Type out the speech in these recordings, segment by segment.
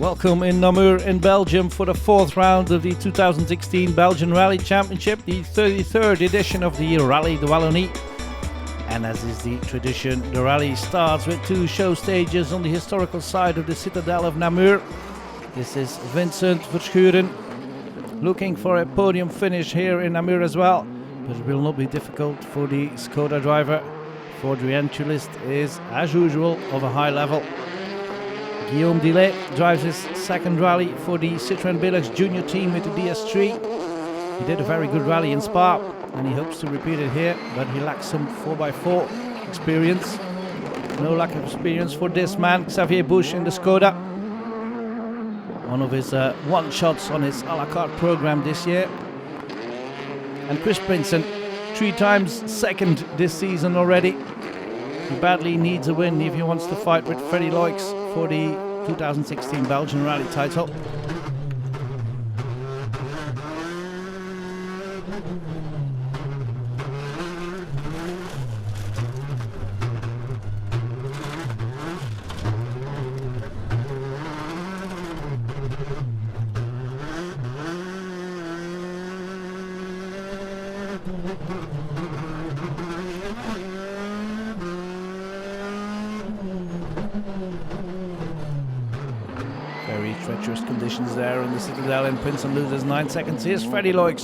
Welcome in Namur in Belgium for the fourth round of the 2016 Belgian Rally Championship, the 33rd edition of the Rally de Wallonie. And as is the tradition, the rally starts with two show stages on the historical side of the citadel of Namur. This is Vincent Verschuren looking for a podium finish here in Namur as well, but it will not be difficult for the Skoda driver, for the entry list is, as usual, of a high level. Guillaume Dillet drives his second rally for the Citroën Belux junior team with the DS3. He did a very good rally in Spa and he hopes to repeat it here, but he lacks some 4x4 experience. No lack of experience for this man, Xavier Busch in the Skoda. One of his one-shots on his a la carte program this year. And Chris Prinsen, 3 times second this season already. He badly needs a win if he wants to fight with Freddie Loix for the 2016 Belgian Rally title. Very treacherous conditions there in the Citadel, and Prinsen loses 9 seconds. Here's Freddie Loix,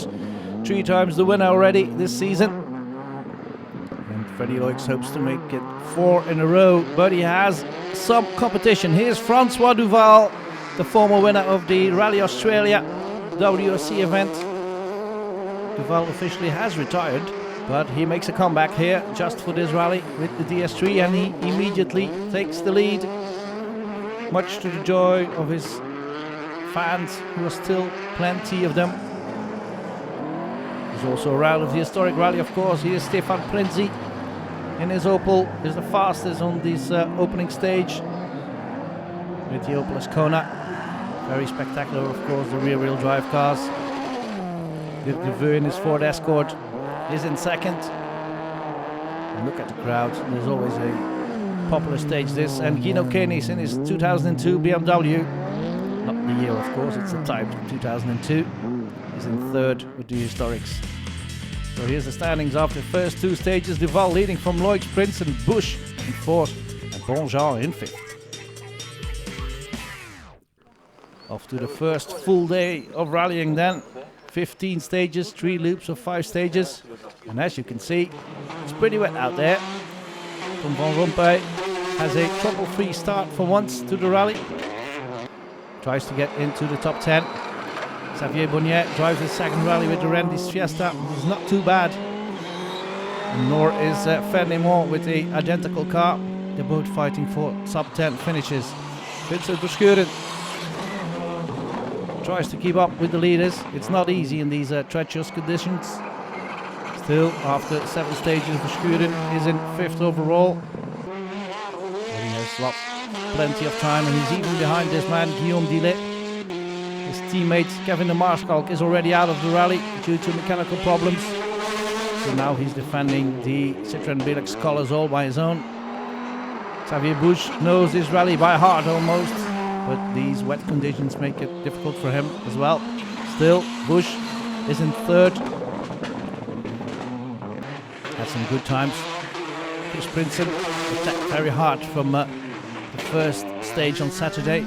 3 times the winner already this season. And Freddie Loix hopes to make it 4 in a row, but he has some competition. Here's Francois Duval, the former winner of the Rally Australia WRC event. Duval officially has retired, but he makes a comeback here just for this rally with the DS3, and he immediately takes the lead, much to the joy of his fans, who are still plenty of them. There's also a round of the historic rally, of course. Here's Stefan Prinzi in his Opel, is the fastest on this opening stage with the Opel Ascona. Very spectacular, of course, the rear-wheel drive cars. Dirk de Veu in his Ford Escort is in second. And look at the crowd, there's always a popular stage this, and Gino Kenis in his 2002 BMW, not the year of course, it's the type 2002, is in third with the historics. So here's the standings after the first 2 stages. Duval leading from Loix, Prinsen, Busch in fourth, and Bonjean in fifth. Off to the first full day of rallying then. 15 stages, 3 loops of 5 stages, and as you can see, it's pretty wet out there. Tom van Rompuy has a trouble-free start for once to the rally. Tries to get into the top 10. Xavier Bonnier drives his second rally with the Rendis Fiesta. It's not too bad. And nor is Ferdinand with the identical car. They're both fighting for top 10 finishes. Vincent Verschuren tries to keep up with the leaders. It's not easy in these treacherous conditions. Still, after 7 stages, Verschuren is in 5th overall. But he has lost plenty of time, and he's even behind this man, Guillaume Dillet. His teammate, Kevin de Maarschalk, is already out of the rally due to mechanical problems. So now he's defending the Citroën Belux colors all by his own. Xavier Busch knows this rally by heart almost, but these wet conditions make it difficult for him as well. Still, Busch is in 3rd. Had some good times. Chris Prinsen attacked very hard from the first stage on Saturday.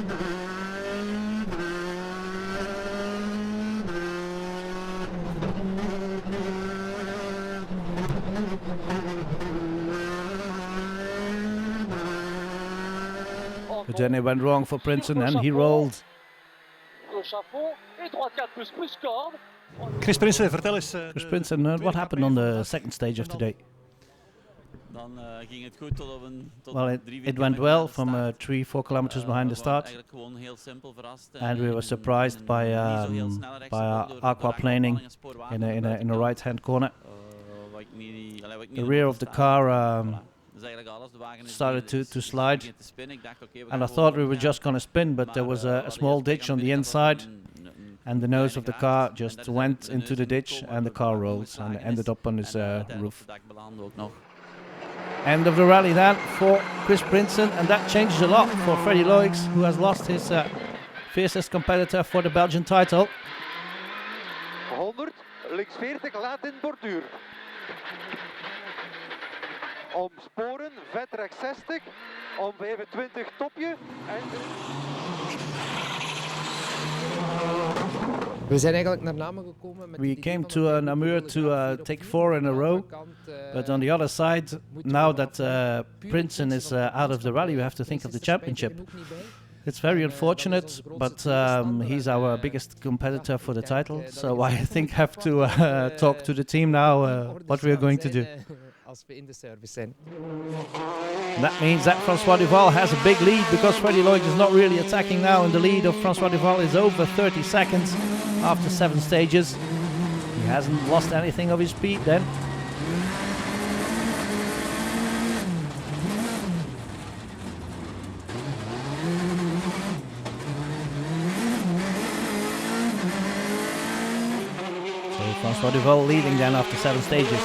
But then it went wrong for Prinsen and he rolled. Chris Prinsen, vertel eens. Chris Prinsen, what happened on the second stage of today? Well, it went well from 3-4 kilometers behind the start, and we were surprised by our aquaplaning in a right-hand corner. The rear of the car started to slide, and I thought we were just going to spin, but there was a small ditch on the inside, and the nose of the car just went into the ditch, and the car rolled and ended up on his roof. End of the rally then for Chris Prinsen, and that changes a lot for Freddie Loix, who has lost his fiercest competitor for the Belgian title. 100, links 40, laat in borduur. Om sporen, vet rechts 60, om 25 topje en... We came to Namur to take 4 in a row, but on the other side, now that Princeton is out of the rally, we have to think of the championship. It's very unfortunate, but he's our biggest competitor for the title, so I think I have to talk to the team now what we are going to do. That means that Francois Duval has a big lead because Freddie Lloyd is not really attacking now, and the lead of Francois Duval is over 30 seconds after 7 stages. He hasn't lost anything of his speed then. So Francois Duval leading then after 7 stages.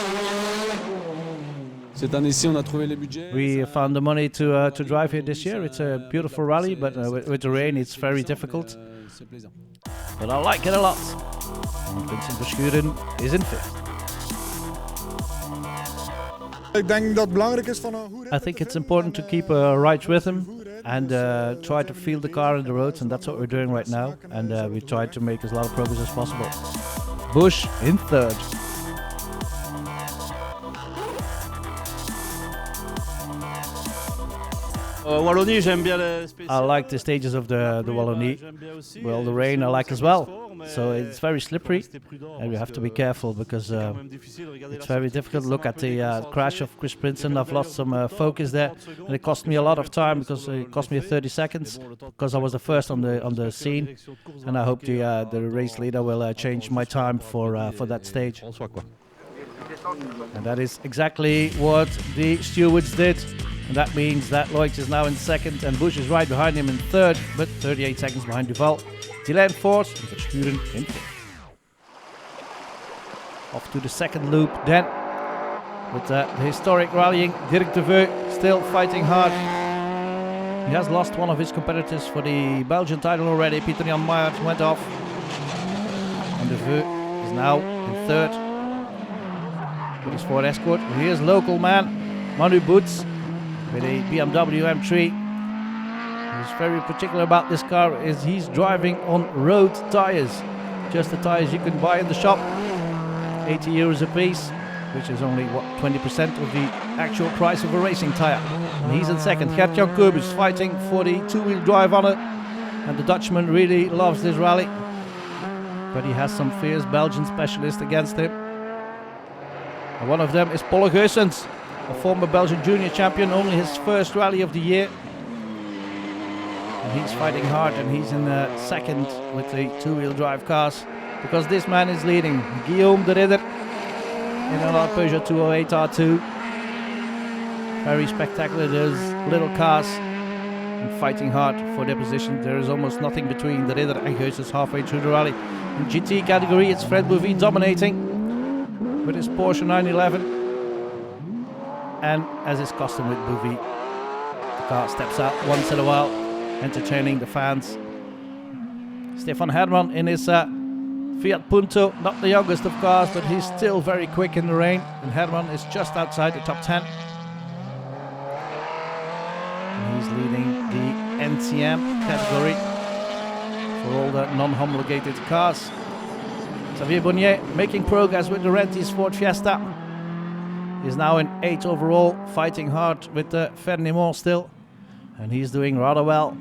We found the money to drive here this year. It's a beautiful rally, but with the rain it's very difficult. But I like it a lot. And Vincent Verschuren is in 5th. I think it's important to keep a right rhythm and try to feel the car on the roads, and that's what we're doing right now. And we try to make as lot of progress as possible. Bush in 3rd. Wallonie, I like the stages of the Wallonie. Well, the rain I like as well. So it's very slippery, and we have to be careful because it's very difficult. Look at the crash of Chris Princeton. I've lost some focus there, and it cost me a lot of time because it cost me 30 seconds because I was the first on the scene, and I hope the race leader will change my time for that stage. And that is exactly what the stewards did. And that means that Lloyd is now in 2nd and Bush is right behind him in 3rd, but 38 seconds behind Duval. Dylan 4th and Verschuren in 5th. Off to the 2nd loop then, with the historic rallying. Dirk de Veu still fighting hard. He has lost one of his competitors for the Belgian title already. Pieter Jan Meijers went off. And de Veu is now in 3rd with his Ford Escort. Here's local man Manu Boots with a BMW M3. What's very particular about this car is he's driving on road tires, just the tires you can buy in the shop, 80 euros a piece, which is only what 20% of the actual price of a racing tire. And he's in 2nd. Gert-Jan Kurbus fighting for the 2-wheel drive on it, and the Dutchman really loves this rally, but he has some fierce Belgian specialists against him. And one of them is Paul Geusens, a former Belgian junior champion, only his first rally of the year. And he's fighting hard, and he's in 2nd with the 2-wheel drive cars, because this man is leading. Guillaume de Ridder in a Peugeot 208 R2. Very spectacular, those little cars, and fighting hard for their position. There is almost nothing between de Ridder and Geusens halfway through the rally. In GT category, it's Fred Bouvy dominating with his Porsche 911. And as is custom with Bouvy, the car steps out once in a while, entertaining the fans. Stefan Herman in his Fiat Punto, not the youngest of cars, but he's still very quick in the rain. And Herman is just outside the top 10. And he's leading the NTM category for all the non-homologated cars. Xavier Bonnier making progress with the Rentis Ford Fiesta. He's now in 8th overall, fighting hard with the Fernimont still, and he's doing rather well.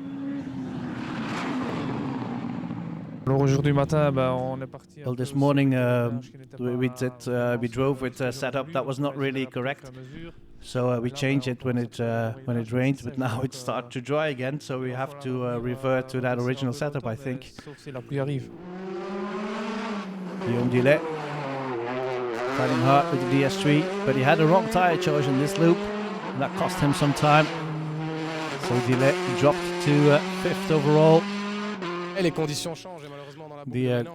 Well, this morning we drove with a setup that was not really correct, so we changed it when it rained, but now it started to dry again, so we have to revert to that original setup, I think. Guillaume Dillet fighting hard with the DS3, but he had the wrong tire choice in this loop, and that cost him some time. So Dillet dropped to 5th overall. The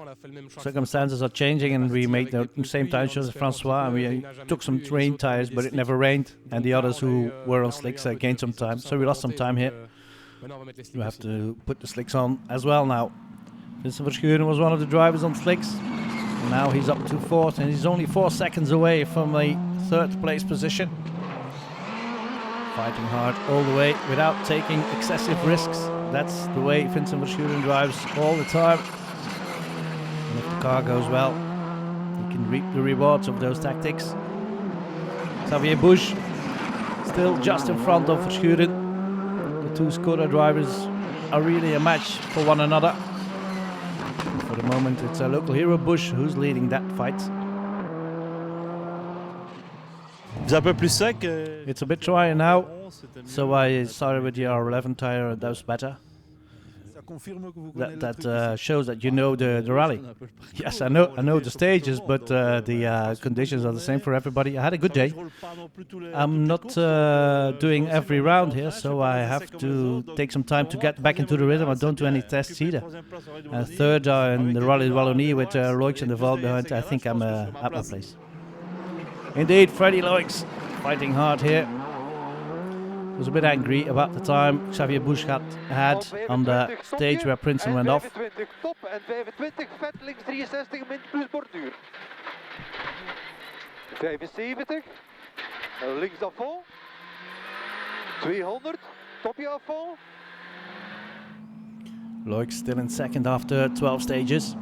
circumstances are changing, and we made the same time choice as Francois, and we took some rain tires, but it never rained, and the others who were on slicks gained some time, so we lost some time here. You have to put the slicks on as well now. Vincent Verschuren was one of the drivers on slicks. Now he's up to 4th and he's only 4 seconds away from the 3rd place position. Fighting hard all the way without taking excessive risks. That's the way Vincent Verschuren drives all the time. And if the car goes well, he can reap the rewards of those tactics. Xavier Busch still just in front of Verschuren. The two Skoda drivers are really a match for one another. And for the moment it's a local hero, Busch, who's leading that fight. It's a bit drier now, so I started with the R11 tire and that was better. That shows that you know the rally. Yes, I know the stages, but the conditions are the same for everybody. I had a good day. I'm not doing every round here, so I have to take some time to get back into the rhythm. I don't do any tests either. 3rd in the Rally Wallonie with Loix and de Val behind. I think I'm at my place. Indeed, Freddy Loix fighting hard here. Was a bit angry about the time Xavier Busch had on the stage where Prinsen went off. Top en 25 vet links 63 min plus borduur. 75 links à fond. 200 topje à fond. Loix still in 2nd after 12 stages.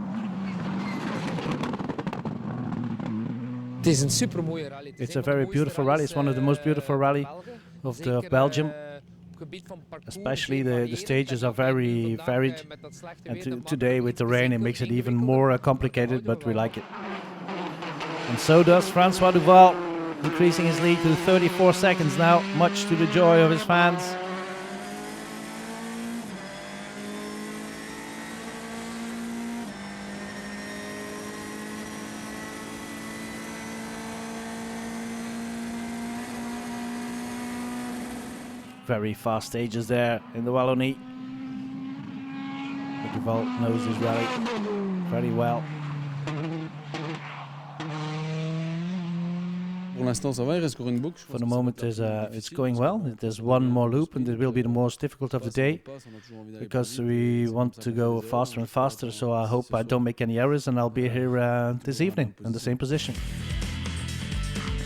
It's a very beautiful rally. It's one of the most beautiful rally of Belgium. Especially the stages are very varied. And today with the rain it makes it even more complicated, but we like it. And so does Francois Duval, increasing his lead to 34 seconds now, much to the joy of his fans. Very fast stages there in the Wallonie. Duval knows his rally very well. For the moment it's going well. There's one more loop and it will be the most difficult of the day because we want to go faster and faster, so I hope I don't make any errors and I'll be here this evening in the same position.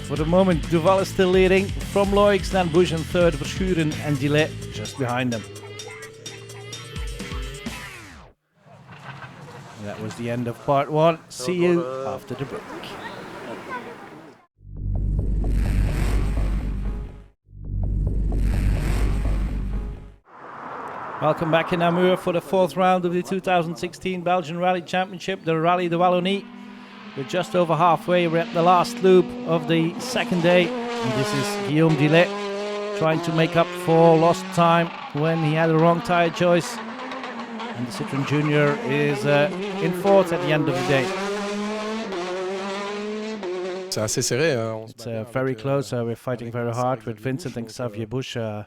For the moment, Duval is still leading from Loix, then Busch in 3rd, Verschuren and Gillet just behind them. And that was the end of part 1. See you after the break. Welcome back in Namur for the 4th round of the 2016 Belgian Rally Championship, the Rally de Wallonie. We're just over halfway. We're at the last loop of the 2nd day. And this is Guillaume Gillet trying to make up for lost time when he had a wrong tyre choice. And the Citroën Junior is in 4th at the end of the day. It's very close. We're fighting very hard with Vincent and Xavier Busch. So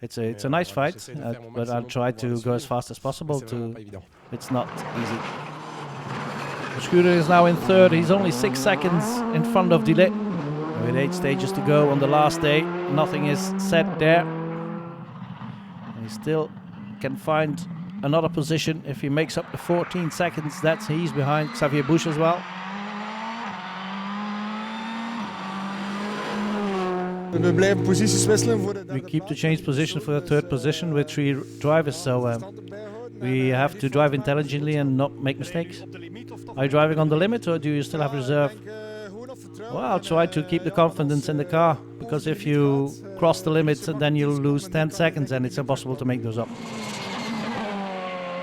it's a nice fight, but I'll try to go as fast as possible. It's not easy. Verschuren is now in 3rd. He's only 6 seconds in front of Gillet. With 8 stages to go on the last day, nothing is set there. And he still can find another position if he makes up the 14 seconds. He's behind Xavier Busch as well. We keep to change position for the 3rd position with 3 drivers, so we have to drive intelligently and not make mistakes. Are you driving on the limit or do you still have reserve? Well, I'll try to keep the confidence in the car, because if you cross the limits then you'll lose 10 seconds and it's impossible to make those up.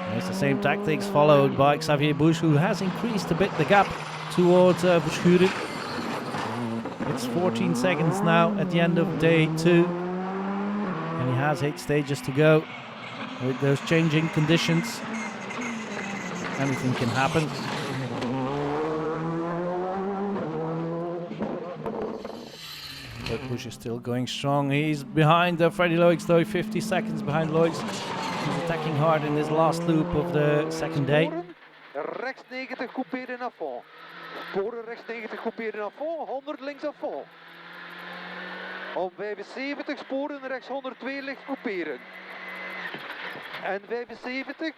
And it's the same tactics followed by Xavier Busch, who has increased a bit the gap towards Verschuren. It's 14 seconds now at the end of day 2 and he has 8 stages to go. With those changing conditions, anything can happen. But Busch is still going strong. He's behind Freddy Loix though, 50 seconds behind Loix. He's attacking hard in this last loop of the 2nd day. Rechts 90 couperen à fond. Sporen rechts 90 couperen à fond, 100 links à fond. Om 75 sporen rechts 102 licht couperen. En 75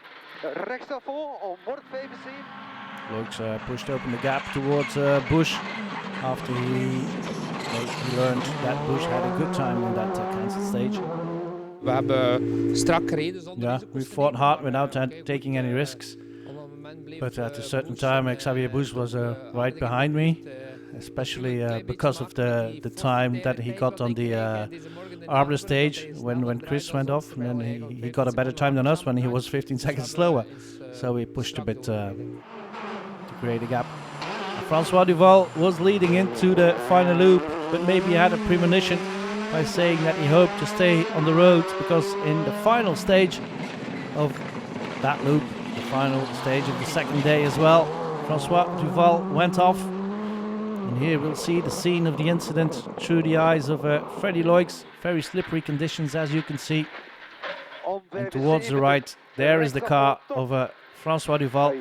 rechtsafval om bord 75. Loix pushed open the gap towards Bush after he learned that Bush had a good time on that cancelled stage. We hebben strak gereden zonder Yeah, we fought hard without taking any risks. But at a certain time, Xavier Bush was right behind me, especially because of the time that he got on the arbor stage when Chris went off. And then he got a better time than us when he was 15 seconds slower. So we pushed a bit to create a gap. Francois Duval was leading into the final loop, but maybe he had a premonition by saying that he hoped to stay on the road, because in the final stage of that loop, the final stage of the second day as well, Francois Duval went off. And here we'll see the scene of the incident through the eyes of Freddy Loix. Very slippery conditions, as you can see. And towards the right, there is the car of Francois Duval.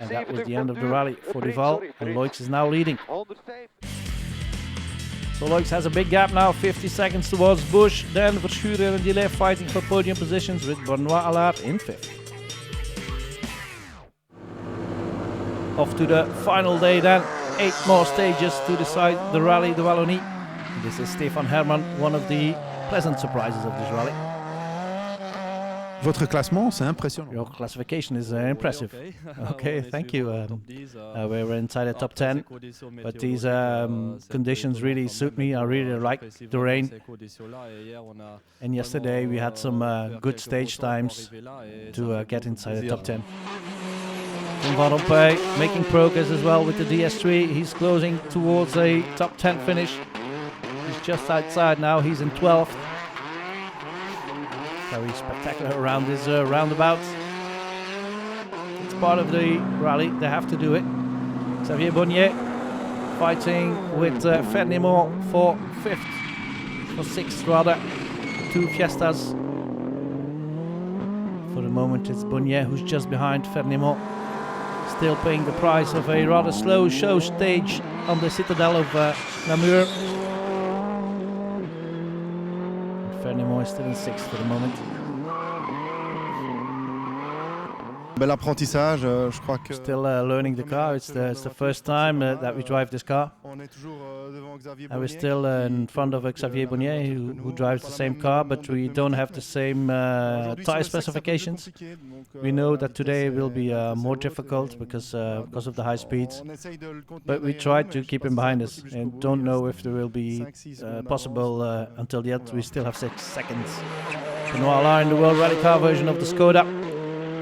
And that was the end of the rally for Duval, and Loix is now leading. So Loix has a big gap now, 50 seconds towards Bush, then Verschuren and Delay fighting for podium positions with Benoit Allard in 5th. Off to the final day then, 8 more stages to decide the rally de Wallonie. This is Stefan Herman, one of the pleasant surprises of this rally. Votre classement, c'est impressionnant. Your classification is impressive. Okay, thank you. We're inside the top 10, but these conditions really suit me. I really like the rain. And yesterday we had some good stage times to get inside the top 10. Van Rompuy making progress as well with the DS3. He's closing towards a top 10 finish. He's just outside now. He's in 12th. Very spectacular around this roundabout. It's part of the rally, they have to do it. Xavier Bonnier fighting with Fernimont for 5th, for 6th rather, 2 Fiestas. For the moment it's Bonnier who's just behind Fernimont, still paying the price of a rather slow show stage on the Citadel of Namur. Fernimont is still in 6th for the moment. Bel apprentissage, je crois que still learning the car. It's the first time that we drive this car. And we're still in front of Xavier Bonnier, who drives the same car, but we don't have the same tire specifications. We know that today will be more difficult because of the high speeds. But we try to keep him behind us, and don't know if there will be possible until the end. We still have 6 seconds. Benoit Allard in the World Rally Car version of the Skoda,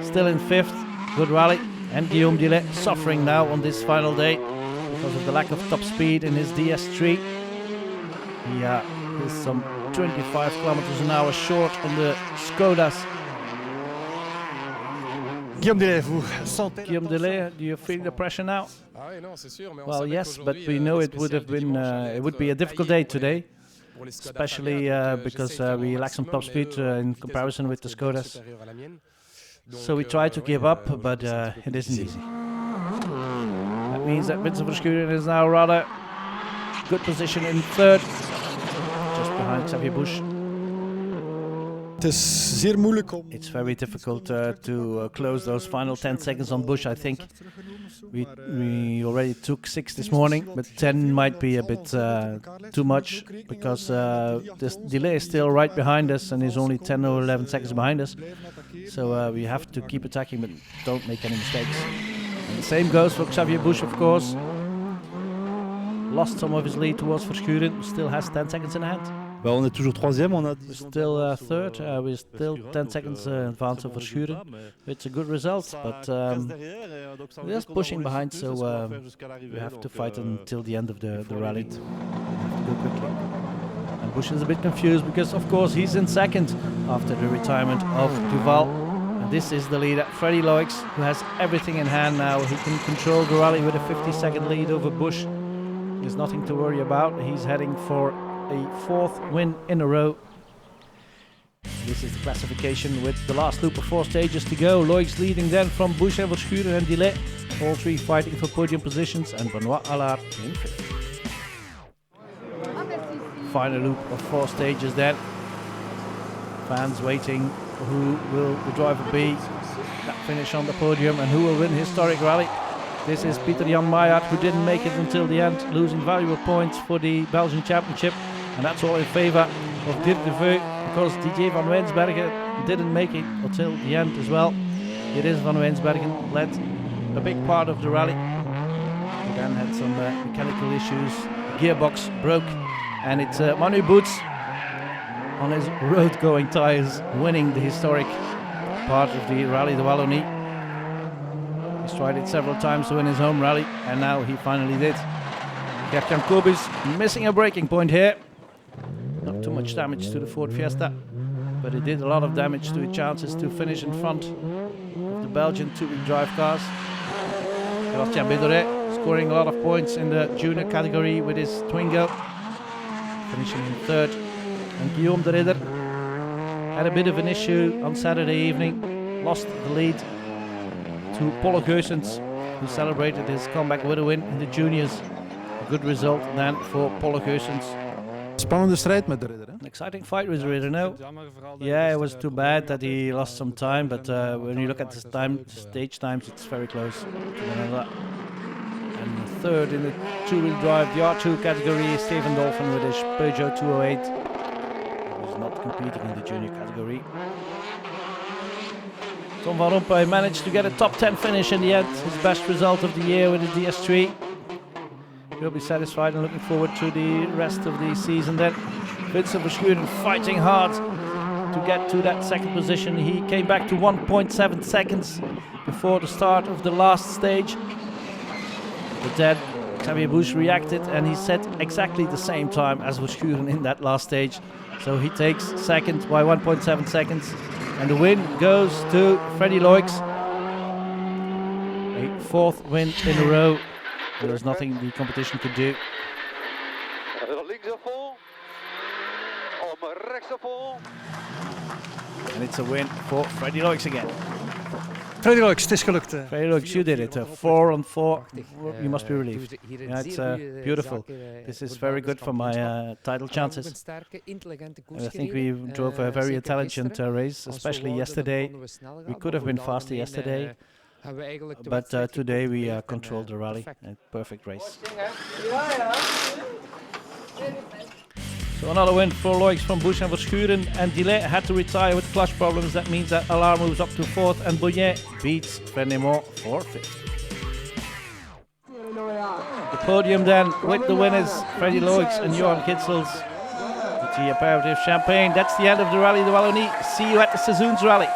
still in 5th, good rally. And Guillaume Dillet suffering now on this final day because of the lack of top speed in his DS3. He is some 25 kilometers an hour short on the Skodas. Guillaume Delay, vous sentez Guillaume Delay, do you feel the pressure now? Well, yes, but we know it would have been it would be a difficult day today, especially because we lack some top speed in comparison with the Skodas. So we try to give up, but it isn't easy. That means that Vincent Verschuren is now rather good position in 3rd, just behind Xavier Bush. It's very difficult to close those final 10 seconds on Bush, I think. We already took 6 this morning, but 10 might be a bit too much, because this Delay is still right behind us and is only 10 or 11 seconds behind us. So we have to keep attacking, but don't make any mistakes. And the same goes for Xavier Bush, of course. Lost some of his lead towards Verschuren, still has 10 seconds in hand. On est toujours 3e, on a We're still 3rd, we're still 10 seconds in advance of Verschuren. It's a good result, but we're just pushing behind, so we have to fight until the end of the rally. We have to go quickly. And Bush is a bit confused because, of course, he's in 2nd after the retirement of Duval. And this is the leader, Freddy Loix, who has everything in hand now. He can control the rally with a 50-second lead over Bush. There's nothing to worry about. He's heading for a 4th win in a row. This is the classification with the last loop of 4 stages to go. Loix leading then from Bush and Verschuren and Delay. all three fighting for podium positions, and Benoit Allard in 5th. Final loop of 4 stages then. Fans waiting for who will the driver be that finish on the podium and who will win historic rally. This is Pieter-Jan Maillard, who didn't make it until the end, losing valuable points for the Belgian Championship, and that's all in favour of Dirk de Veu, because Didier van Wensbergen didn't make it until the end as well. It is van Wensbergen led a big part of the rally. He then had some mechanical issues, gearbox broke, and it's Manu Boots on his road-going tyres winning the historic part of the Rally de Wallonie. He's tried it several times to win his home rally, and now he finally did. Gert-Jan Kobus missing a braking point here. Not too much damage to the Ford Fiesta, but it did a lot of damage to his chances to finish in front of the Belgian two-wheel drive cars. Sebastian Bidoret scoring a lot of points in the junior category with his Twingo, finishing in 3rd. And Guillaume de Ridder had a bit of an issue on Saturday evening, lost the lead to Polo Geusens, who celebrated his comeback with a win in the juniors. A good result then for Polo Geusens. Spannende strijd met de Ridder, hè? An exciting fight with Ridder now. Yeah, it was too bad that he lost some time, but when you look at the stage times, it's very close to one another. And 3rd in the two-wheel drive, the R2 category, is Steven Dolphin with his Peugeot 208. He was not competing in the junior category. Tom van Rompuy managed to get a top 10 finish in the end, his best result of the year with the DS3. He'll be satisfied and looking forward to the rest of the season then. Vincent Verschuren fighting hard to get to that 2nd position. He came back to 1.7 seconds before the start of the last stage. But then Xavier Busch reacted and he set exactly the same time as Verschuren in that last stage. So he takes 2nd by 1.7 seconds. And the win goes to Freddy Loix. A 4th win in a row. There was nothing the competition could do. And it's a win for Freddy Loix again. Freddy Loix, het is gelukt. Freddy Loix, you did it. 4 on 4. You must be relieved. Yeah, it's beautiful. This is very good for my title chances. And I think we drove a very intelligent race, especially yesterday. We could have been faster yesterday. But today we controlled the rally. A perfect race. So another win for Loix from Busch and Verschuren, and Dillet had to retire with clutch problems. That means that Allard moves up to 4th and Bouillet beats Frennemont for 5th. The podium then with the winners Freddy Loix and Johan Kitzels. The aperitif champagne. That's the end of the Rally de Wallonie. See you at the Seizoensrally.